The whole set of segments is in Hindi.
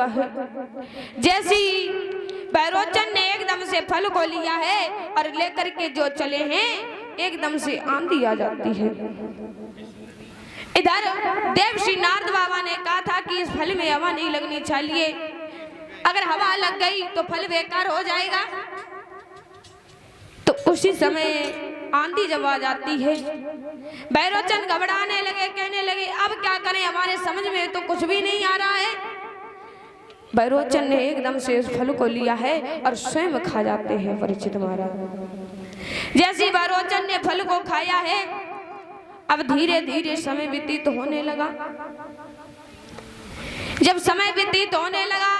हुआ है। जैसी बैरोचन ने एकदम से फल को लिया है और लेकर के जो चले हैं, एकदम से आंधी आ जाती है। इधर देवश्री नारद बाबा ने कहा था कि इस फल में हवा नहीं लगनी चाहिए, अगर हवा लग गई तो फल बेकार हो जाएगा। तो उसी समय आंधी जब आ जाती है, बैरोचन घबराने लगे, कहने लगे अब क्या करें, हमारे समझ में तो कुछ भी नहीं आ रहा है। बैरोचन ने एकदम से उस फल को लिया है और स्वयं खा जाते हैं परीक्षित महाराज। जैसे बैरोचन ने फल को खाया है, अब धीरे धीरे समय व्यतीत होने लगा। जब समय व्यतीत होने लगा,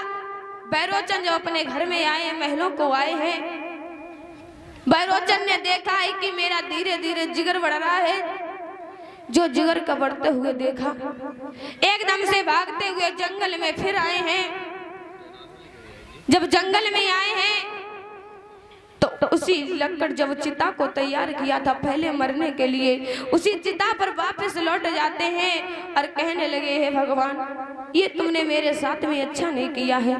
बैरोचन जब अपने घर में आए, महलों को आए हैं, बैरोचन ने देखा है कि मेरा धीरे धीरे जिगर बढ़ रहा है। जो जिगर का बढ़ते हुए देखा, एकदम से भागते हुए जंगल में फिर आए हैं। जब जंगल में आए हैं तो उसी लकड़ जब चिता को तैयार किया था पहले मरने के लिए, उसी चिता पर वापस लौट जाते हैं और कहने लगे हे भगवान, ये तुमने मेरे साथ में अच्छा नहीं किया है।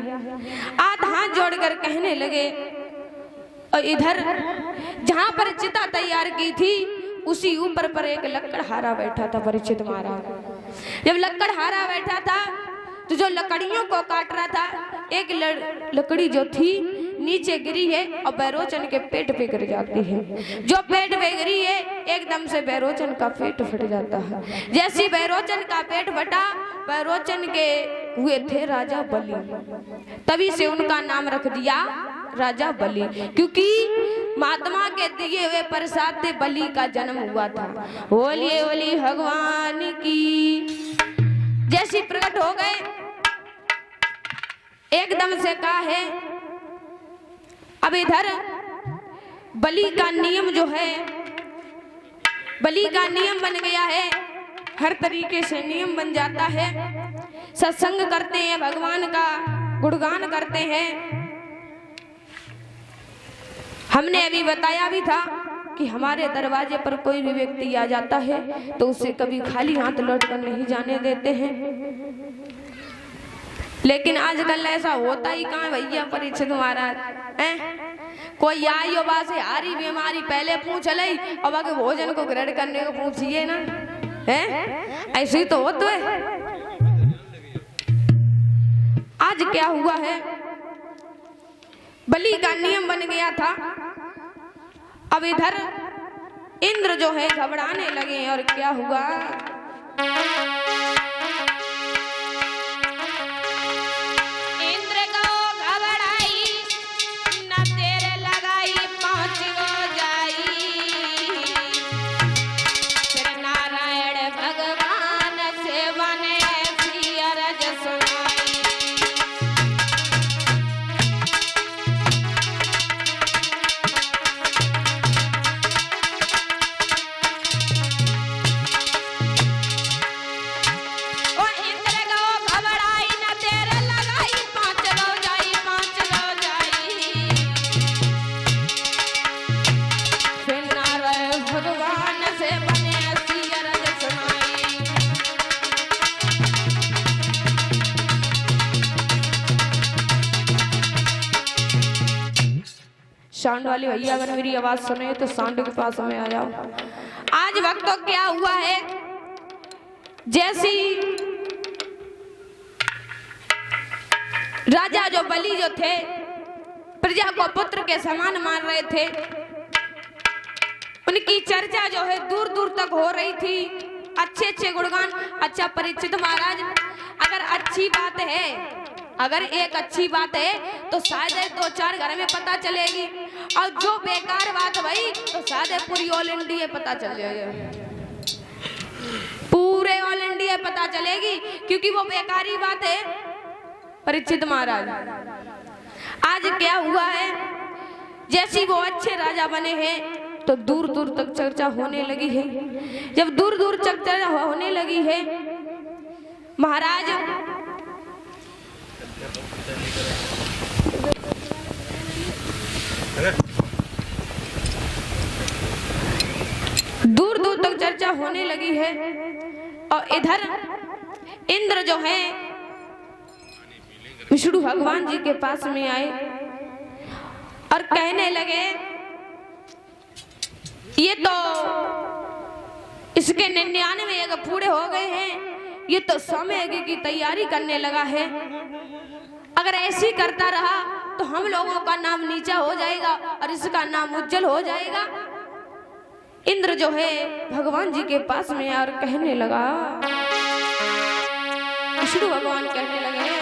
आध हाथ जोड़कर कहने लगे। और इधर जहां पर चिता तैयार की थी, उसी ऊपर पर एक लकड़हारा बैठा था परीक्षित महाराज। जब लकड़हारा बैठा था तो जो लकड़ियों को काट रहा था, एक लकड़ी जो थी नीचे गिरी है और बैरोचन के पेट पे गिर जाती है। जो पेट पे गिरी है, एकदम से बैरोचन का पेट फट जाता है। जैसे बैरोचन का पेट फटा, बैरोचन के हुए थे राजा बलि, तभी से उनका नाम रख दिया राजा बलि, क्योंकि महात्मा के दिए हुए प्रसाद से बलि का जन्म हुआ था। बोलिए बोलिए भगवान की। जैसी प्रकट हो गए, एकदम से कहा है अब इधर बलि का नियम जो है, बलि का नियम बन गया है, हर तरीके से नियम बन जाता है। सत्संग करते हैं, भगवान का गुणगान करते हैं। हमने अभी बताया भी था कि हमारे दरवाजे पर कोई भी व्यक्ति आ जाता है तो उसे कभी खाली हाथ लौट कर नहीं जाने देते हैं। लेकिन आजकल ऐसा होता ही कहाँ भैया परीक्षित महाराज, कोई आई हो बासे हारी बीमारी पहले पूछ लई और आगे भोजन को ग्रहण करने को पूछिए ना, है ऐसे ही तो होता है। आज क्या हुआ है, बलि का नियम बन गया था। अब इधर इंद्र जो है घबराने लगे और क्या हुआ, इंद्र को घबराई न तेरे लगाई पहुंच गो जाई, फिर नारायण भगवान से बने ऐसी अरज सुनाई। साउंड वाले भैया अगर मेरी आवाज सुने तो साउंड के पास में आ जाओ। आज वक्तों क्या हुआ है, जैसी राजा जो बलि जो थे प्रजा को पुत्र के समान मान रहे थे, उनकी चर्चा जो है दूर दूर तक हो रही थी, अच्छे अच्छे गुणगान। अच्छा परीक्षित महाराज, अगर अच्छी बात है, अगर एक अच्छी बात है तो शायद 2-4 घर में पता चलेगी, और जो बेकार बात भाई तो शायद पूरी ऑल इंडिया पता चल जाएगा, पूरे ऑल इंडिया पता चलेगी, क्योंकि वो बेकारी बात है। परीक्षित महाराज, आज क्या हुआ है, जैसी वो अच्छे राजा बने हैं तो दूर दूर तक चर्चा होने लगी है। जब दूर दूर तक चर्चा होने लगी है, महाराज दूर दूर तक चर्चा होने लगी है, और इधर इंद्र जो है विष्णु भगवान जी के पास में आए और कहने लगे ये तो इसके 99 यज्ञ पूरे हो गए हैं, ये तो 100वें यज्ञ की तैयारी करने लगा है। अगर ऐसी करता रहा तो हम लोगों का नाम नीचा हो जाएगा और इसका नाम उज्जवल हो जाएगा। इंद्र जो है भगवान जी के पास में और कहने लगा, विष्णु भगवान कहने लगे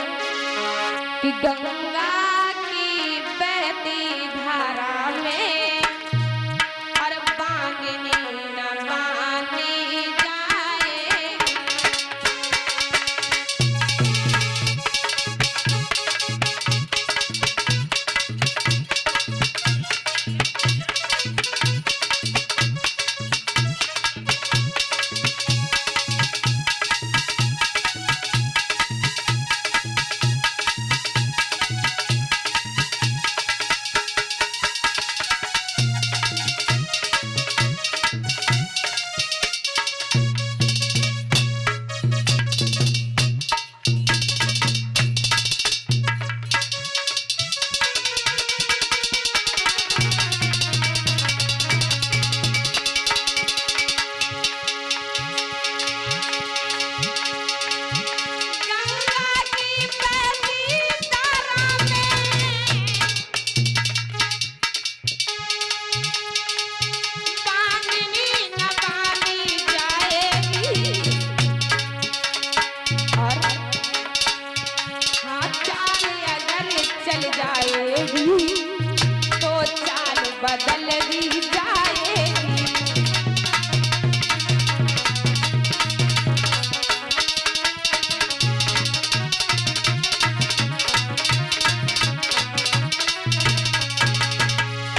कि गंगा की बहती धारा में और बांधनी न बांधी जाए। बदल दी जाएगी।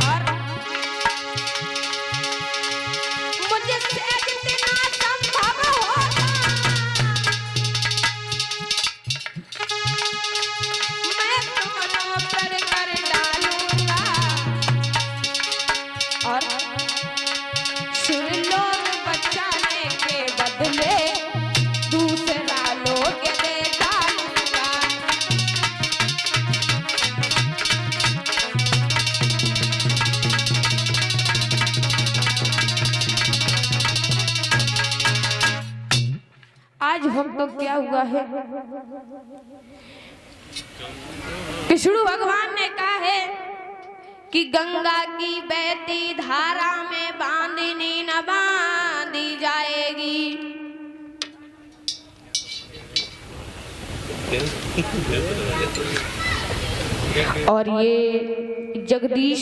और मुझसे जितना संभव होगा मैं दोनों पर कर डालूंगा। और सुन लोग बचाने के बदले दूसरा लोग दे डालूंगा। आज हम तो क्या हुआ है, विष्णु भगवान ने कहा है कि गंगा की बहती धारा में बांधनी न बांधी जाएगी। और ये जगदीश